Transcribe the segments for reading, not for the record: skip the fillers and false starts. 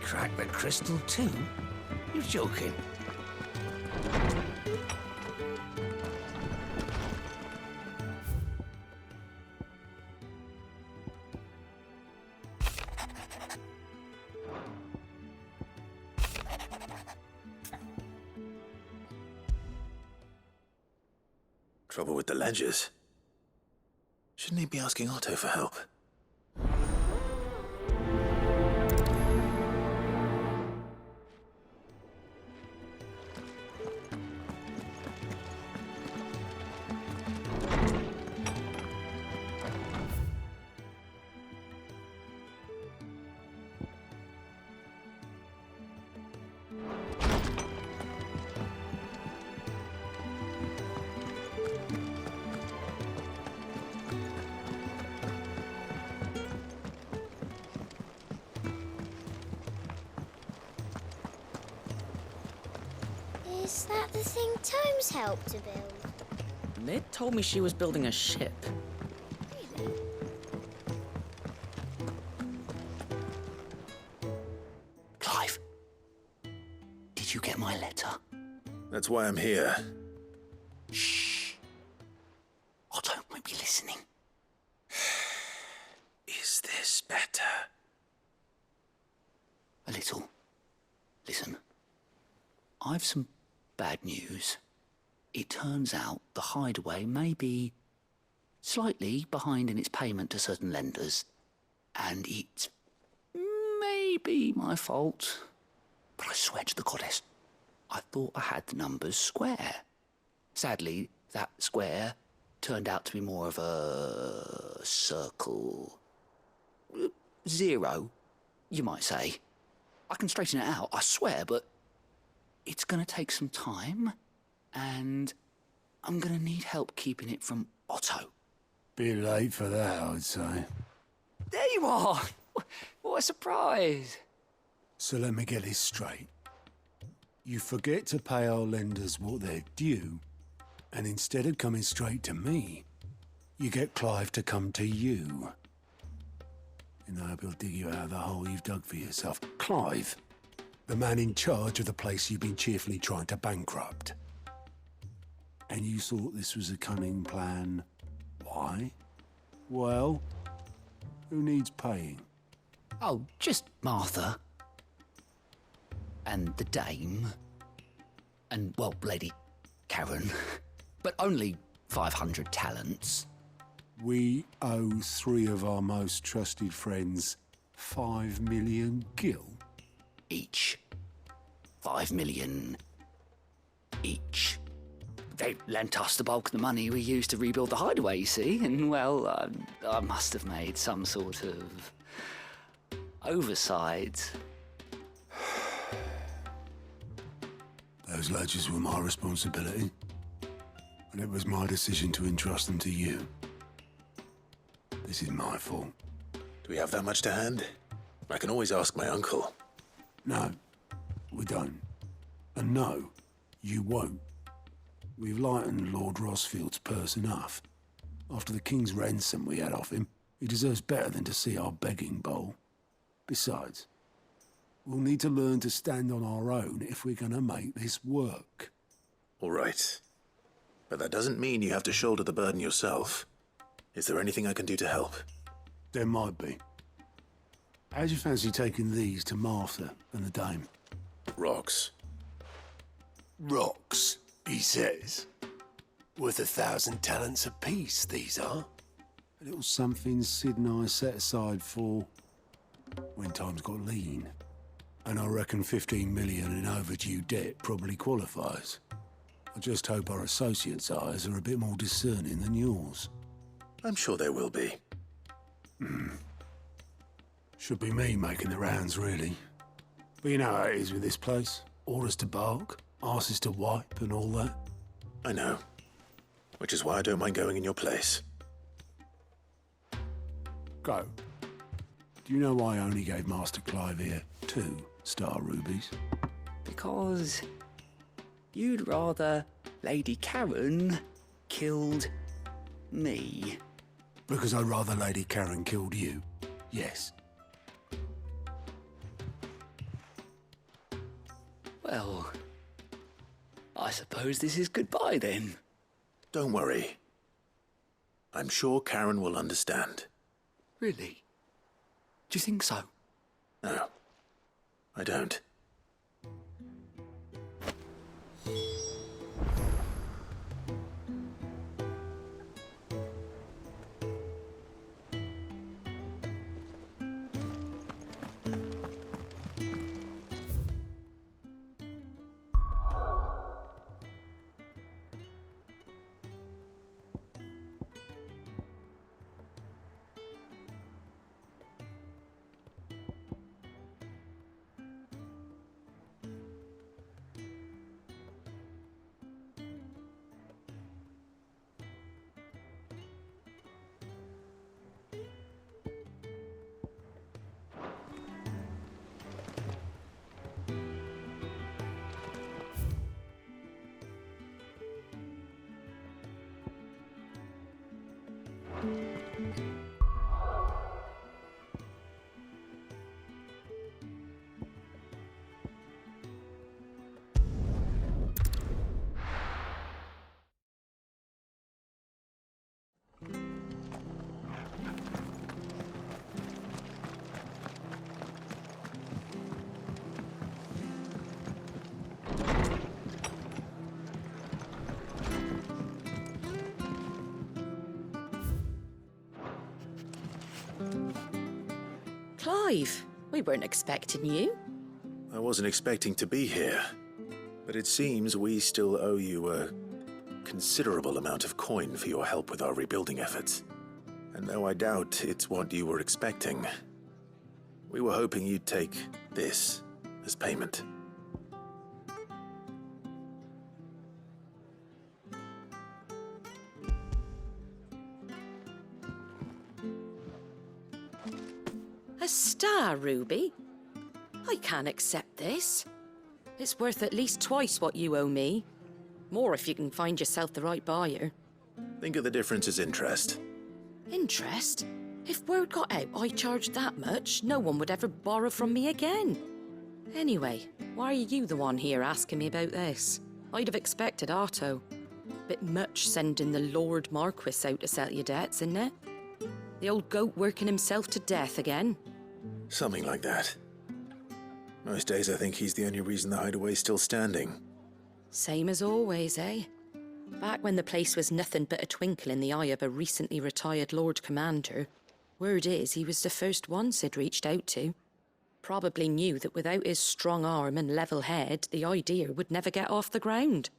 crack the crystal too? You're joking. Trouble with the ledgers. Shouldn't he be asking Otto for help? Is that the thing Tomes helped to build? Ned told me she was building a ship. Really? Clive, did you get my letter? That's why I'm here. Shh. Otto might be listening. Is this better? A little. Listen, I've some bad news. It turns out the hideaway may be slightly behind in its payment to certain lenders, and it's maybe my fault. But I swear to the goddess, I thought I had the numbers square. Sadly, that square turned out to be more of a circle. 0, you might say. I can straighten it out, I swear, but it's going to take some time, and I'm going to need help keeping it from Otto. Bit late for that, I'd say. There you are! What a surprise! So let me get this straight. You forget to pay our lenders what they're due, and instead of coming straight to me, you get Clive to come to you. And I hope he'll dig you out of the hole you've dug for yourself. Clive, the man in charge of the place you've been cheerfully trying to bankrupt. And you thought this was a cunning plan. Why? Well, who needs paying? Oh, just Martha. And the dame. And, well, Lady Karen. But only 500 talents. We owe 3 of our most trusted friends 5 million gil. Each. 5 million each. They lent us the bulk of the money we used to rebuild the hideaway, you see, and, well, I must have made some sort of oversight. Those ledgers were my responsibility, and it was my decision to entrust them to you. This is my fault. Do we have that much to hand? I can always ask my uncle. No, we don't. And no, you won't. We've lightened Lord Rosfield's purse enough. After the king's ransom we had off him, he deserves better than to see our begging bowl. Besides, we'll need to learn to stand on our own if we're going to make this work. All right. But that doesn't mean you have to shoulder the burden yourself. Is there anything I can do to help? There might be. How'd you fancy taking these to Martha and the dame? Rocks. Rocks, he says. Worth 1,000 talents apiece, these are. A little something Sid and I set aside for when times got lean. And I reckon 15 million in overdue debt probably qualifies. I just hope our associates' eyes are a bit more discerning than yours. I'm sure there will be. Should be me making the rounds, really. But you know how it is with this place. Orders to bark, arses to wipe and all that. I know. Which is why I don't mind going in your place. Go. Do you know why I only gave Master Clive here 2 star rubies? Because you'd rather Lady Karen killed me. Because I'd rather Lady Karen killed you. Yes. Well, I suppose this is goodbye then. Don't worry. I'm sure Karen will understand. Really? Do you think so? No, I don't. Clive, we weren't expecting you. I wasn't expecting to be here, but it seems we still owe you a considerable amount of coin for your help with our rebuilding efforts. And though I doubt it's what you were expecting, we were hoping you'd take this as payment. A star ruby? I can't accept this. It's worth at least twice what you owe me. More if you can find yourself the right buyer. Think of the difference as interest. Interest? If word got out I charged that much, no one would ever borrow from me again. Anyway, why are you the one here asking me about this? I'd have expected Otto. Bit much sending the Lord Marquis out to settle your debts, isn't it? The old goat working himself to death again. Something like that. Most days I think he's the only reason the hideaway's still standing. Same as always, eh? Back when the place was nothing but a twinkle in the eye of a recently retired Lord Commander, word is he was the first one Sid reached out to. Probably knew that without his strong arm and level head, the idea would never get off the ground.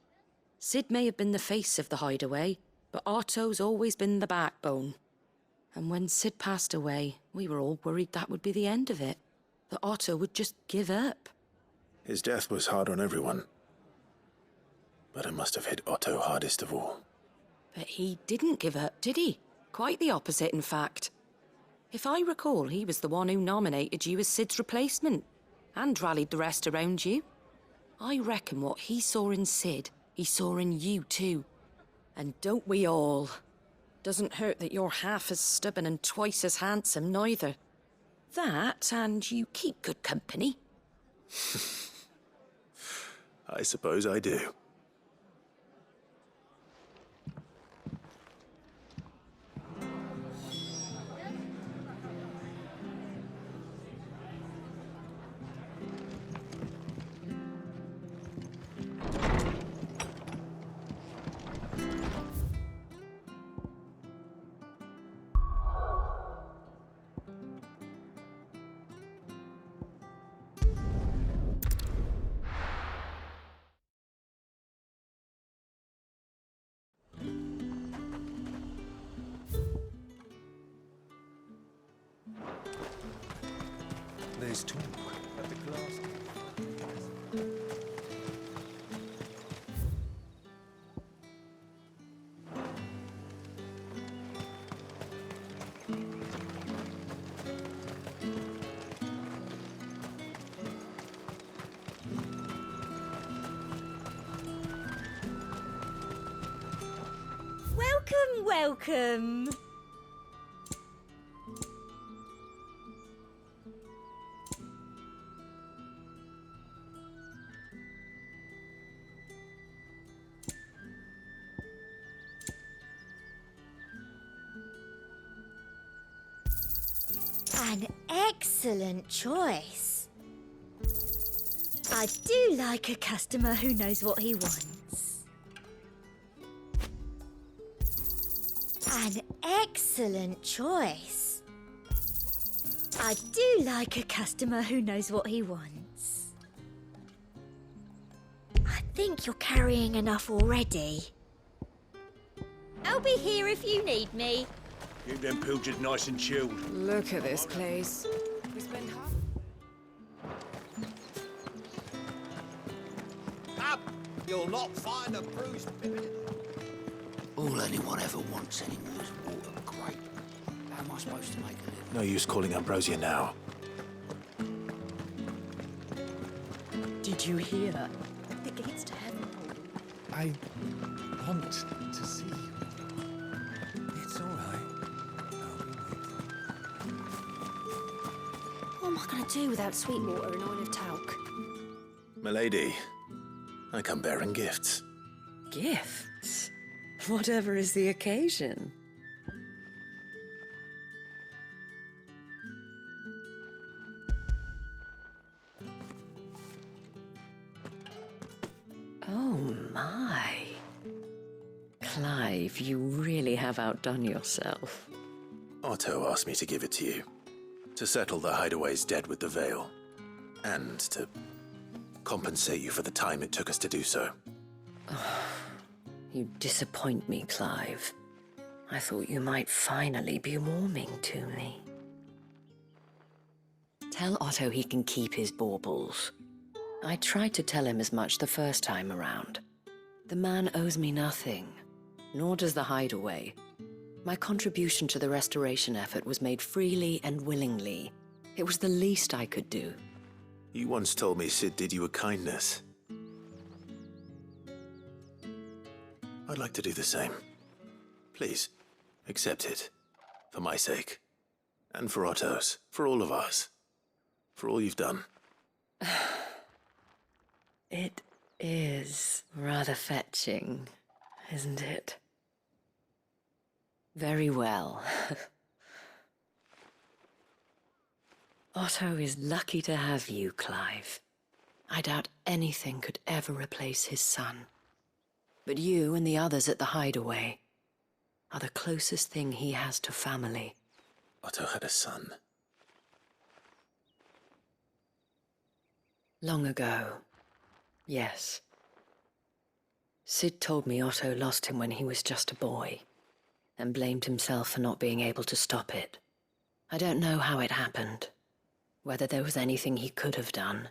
Sid may have been the face of the hideaway, but Otto's always been the backbone. And when Sid passed away, we were all worried that would be the end of it. That Otto would just give up. His death was hard on everyone. But it must have hit Otto hardest of all. But he didn't give up, did he? Quite the opposite, in fact. If I recall, he was the one who nominated you as Sid's replacement, and rallied the rest around you. I reckon what he saw in Sid, he saw in you too. And don't we all? Doesn't hurt that you're half as stubborn and twice as handsome, neither. That, and you keep good company. I suppose I do. There's talk at the glass. Welcome, welcome. An excellent choice. I do like a customer who knows what he wants. An excellent choice. I do like a customer who knows what he wants. I think you're carrying enough already. I'll be here if you need me. Keep them pilchards nice and chilled. Look at this place. We spend half... Up! You'll not find a bruised pivot. All anyone ever wants anymore is water. Great. How am I supposed to make a living? No use calling Ambrosia now. Did you hear? The gates to heaven. I want to see you. It's all right. I'll be waiting. What am I going to do without sweet water and oil of talc? Milady, I come bearing gifts. Gifts? Whatever is the occasion. Oh my. Clive, you really have outdone yourself. Otto asked me to give it to you. To settle the Hideaway's debt with the Veil. And to compensate you for the time it took us to do so. You disappoint me, Clive. I thought you might finally be warming to me. Tell Otto he can keep his baubles. I tried to tell him as much the first time around. The man owes me nothing, nor does the Hideaway. My contribution to the restoration effort was made freely and willingly. It was the least I could do. You once told me Sid did you a kindness. I'd like to do the same. Please, accept it. For my sake. And for Otto's. For all of us. For all you've done. It is rather fetching, isn't it? Very well. Otto is lucky to have you, Clive. I doubt anything could ever replace his son. But you and the others at the Hideaway are the closest thing he has to family. Otto had a son. Long ago, yes. Sid told me Otto lost him when he was just a boy, and blamed himself for not being able to stop it. I don't know how it happened, whether there was anything he could have done,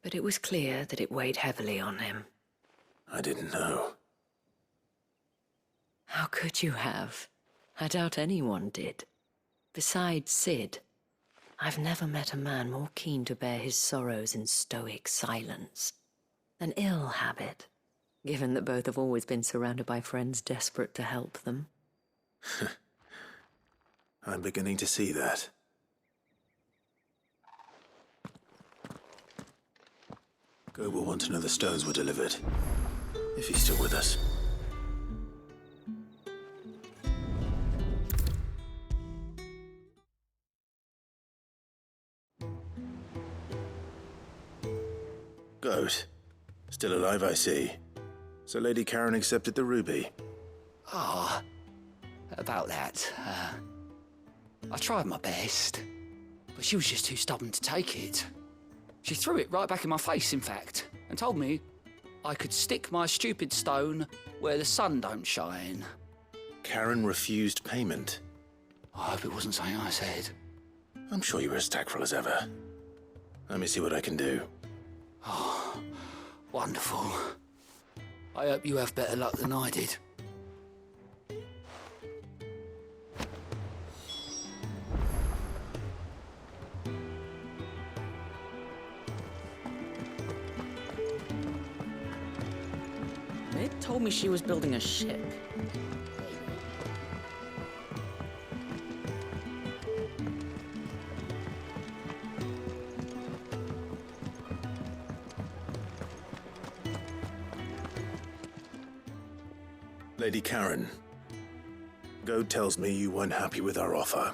but it was clear that it weighed heavily on him. I didn't know. How could you have? I doubt anyone did. Besides Sid, I've never met a man more keen to bear his sorrows in stoic silence. An ill habit, given that both have always been surrounded by friends desperate to help them. I'm beginning to see that. Goblet want to know the stones were delivered. If he's still with us. Goat. Still alive, I see. So Lady Karen accepted the ruby. Ah, about that. I tried my best, but she was just too stubborn to take it. She threw it right back in my face, in fact, and told me I could stick my stupid stone where the sun don't shine. Karen refused payment. I hope it wasn't something I said. I'm sure you were as tactful as ever. Let me see what I can do. Oh, wonderful. I hope you have better luck than I did. They told me she was building a ship. Lady Karen, Goad tells me you weren't happy with our offer.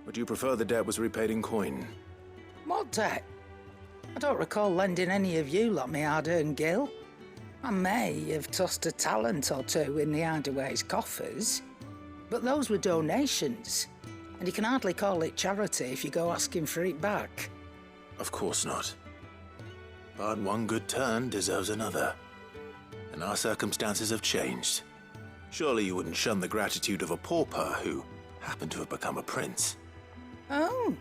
Would you prefer the debt was repaid in coin? What debt? I don't recall lending any of you lot me hard-earned gil. I may have tossed a talent or two in the Hideaway's coffers, but those were donations, and you can hardly call it charity if you go asking for it back. Of course not. But one good turn deserves another. And our circumstances have changed. Surely you wouldn't shun the gratitude of a pauper who happened to have become a prince. Oh,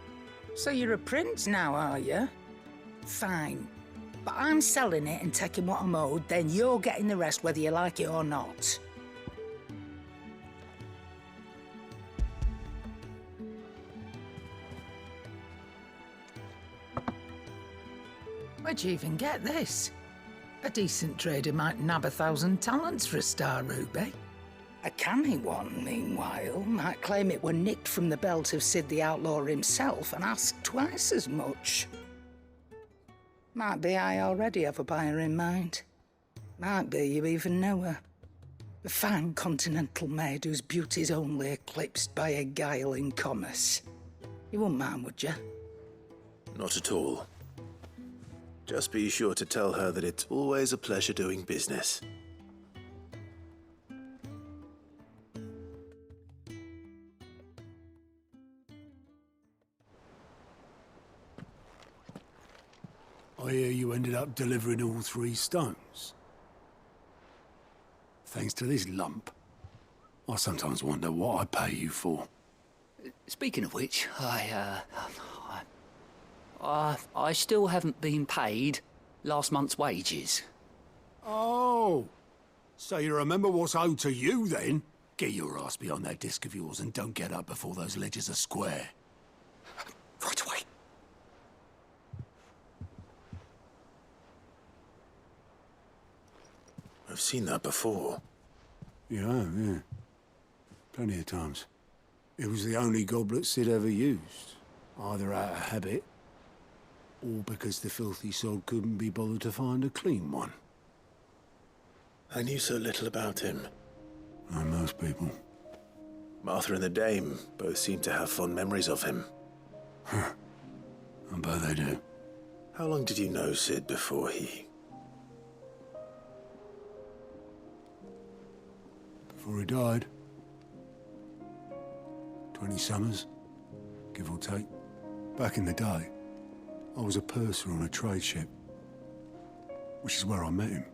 so you're a prince now, are you? Fine. But I'm selling it and taking what I'm owed, then you're getting the rest whether you like it or not. Where'd you even get this? A decent trader might nab 1,000 talents for a star ruby. A canny one, meanwhile, might claim it were nicked from the belt of Sid the Outlaw himself and ask twice as much. Might be I already have a buyer in mind. Might be you even know her. A fine continental maid whose beauty's only eclipsed by a guile in commerce. You wouldn't mind, would you? Not at all. Just be sure to tell her that it's always a pleasure doing business. I hear you ended up delivering all 3 stones. Thanks to this lump. I sometimes wonder what I pay you for. Speaking of which, I still haven't been paid last month's wages. Oh, so you remember what's owed to you then? Get your ass behind that disc of yours and don't get up before those ledgers are square. Right away. I've seen that before. Yeah. Plenty of times. It was the only goblet Sid ever used. Either out of habit, or because the filthy sod couldn't be bothered to find a clean one. I knew so little about him. Like most people. Martha and the Dame both seem to have fond memories of him. I bet they do. How long did you know Sid before he... Before he died. 20 summers, give or take. Back in the day, I was a purser on a trade ship, which is where I met him.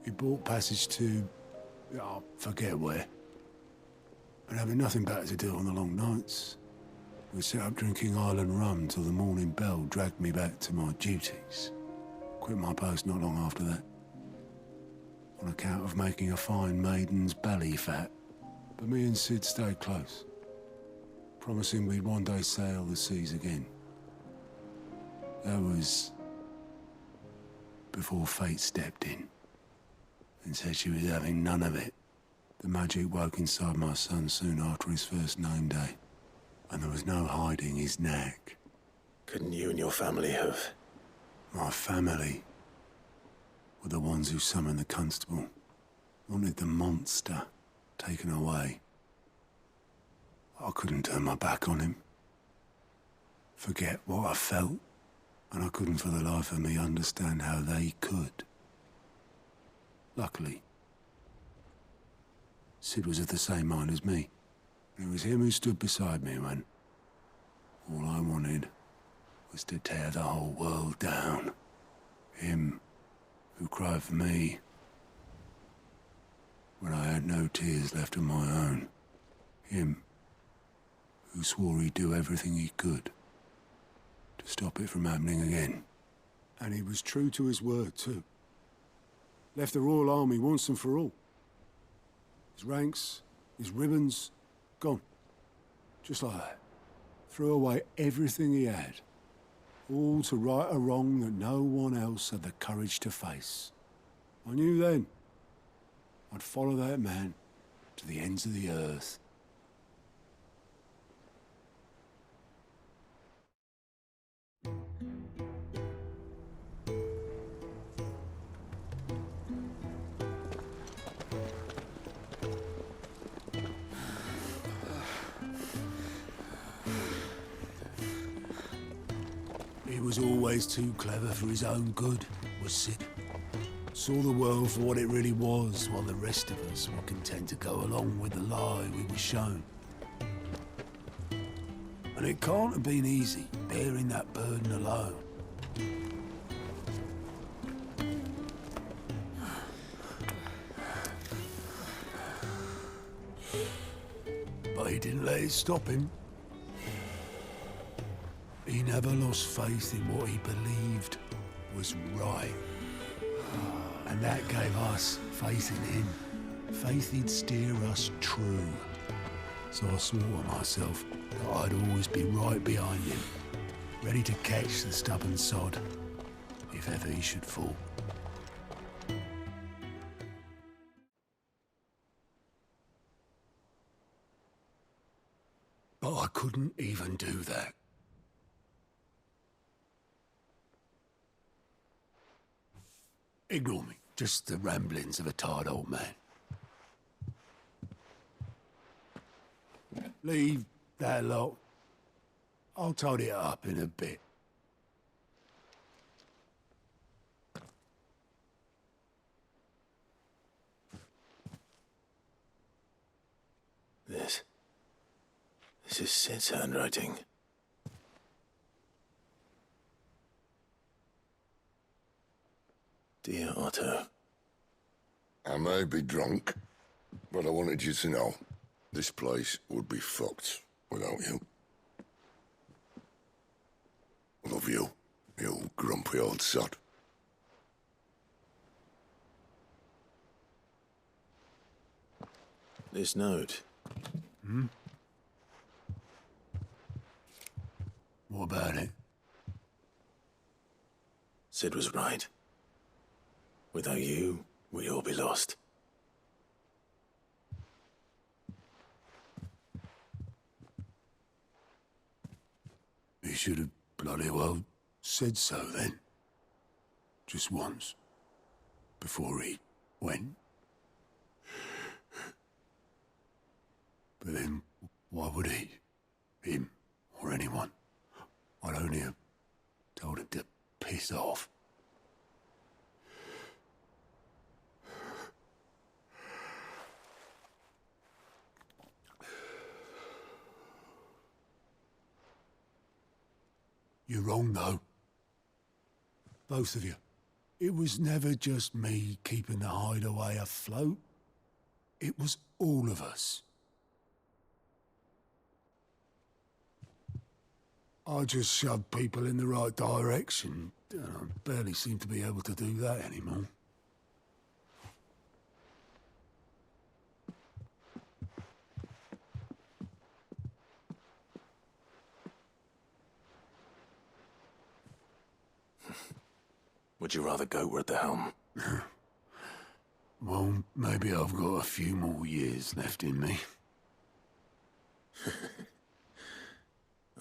He bought passage to... I forget where. And having nothing better to do on the long nights, we set up drinking island rum till the morning bell dragged me back to my duties. Quit my post not long after that, on account of making a fine maiden's belly fat. But me and Sid stayed close, promising we'd one day sail the seas again. That was before fate stepped in and said she was having none of it. The magic woke inside my son soon after his first name day, and there was no hiding his knack. Couldn't you and your family have... My family were the ones who summoned the constable, wanted the monster taken away. I couldn't turn my back on him, forget what I felt, and I couldn't for the life of me understand how they could. Luckily, Sid was of the same mind as me. It was him who stood beside me when all I wanted was to tear the whole world down. Him who cried for me when I had no tears left of my own. Him who swore he'd do everything he could to stop it from happening again. And he was true to his word, too. Left the Royal Army once and for all. His ranks, his ribbons, gone. Just like that. Threw away everything he had. All to right a wrong that no one else had the courage to face. I knew then I'd follow that man to the ends of the earth. was always too clever for his own good, was Sid. Saw the world for what it really was, while the rest of us were content to go along with the lie we were shown. And it can't have been easy, bearing that burden alone. But he didn't let it stop him. He never lost faith in what he believed was right. And that gave us faith in him. Faith he'd steer us true. So I swore to myself that I'd always be right behind him, ready to catch the stubborn sod, if ever he should fall. But I couldn't even do that. Ignore me. Just the ramblings of a tired old man. Leave that lot. I'll tidy it up in a bit. This is Sid's handwriting. Dear Otto. I may be drunk, but I wanted you to know this place would be fucked without you. Love you, you grumpy old sod. This note. What about it? Sid was right. Without you, we'd all be lost. He should have bloody well said so then. Just once. Before he went. But then, why would he? Him, or anyone? I'd only have told him to piss off. You're wrong, though. Both of you. It was never just me keeping the hideaway afloat. It was all of us. I just shoved people in the right direction, and I barely seem to be able to do that anymore. Would you rather goat were at the helm? Well, maybe I've got a few more years left in me.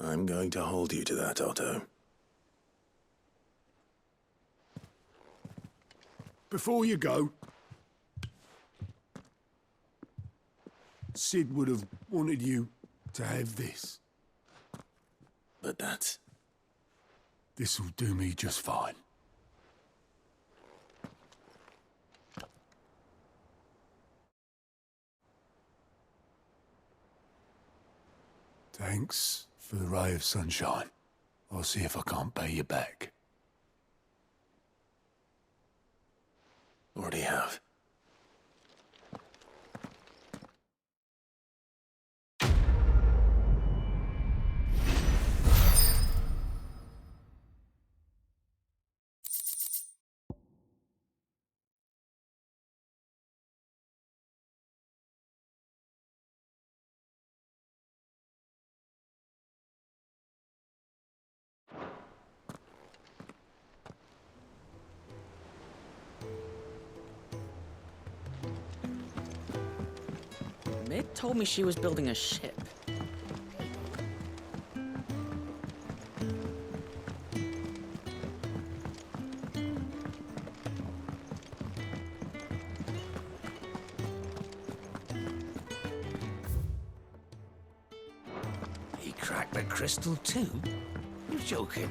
I'm going to hold you to that, Otto. Before you go, Sid would have wanted you to have this. But that's... This'll do me just fine. Thanks for the ray of sunshine. I'll see if I can't pay you back. Already have. Mid told me she was building a ship. He cracked the crystal too? You're joking.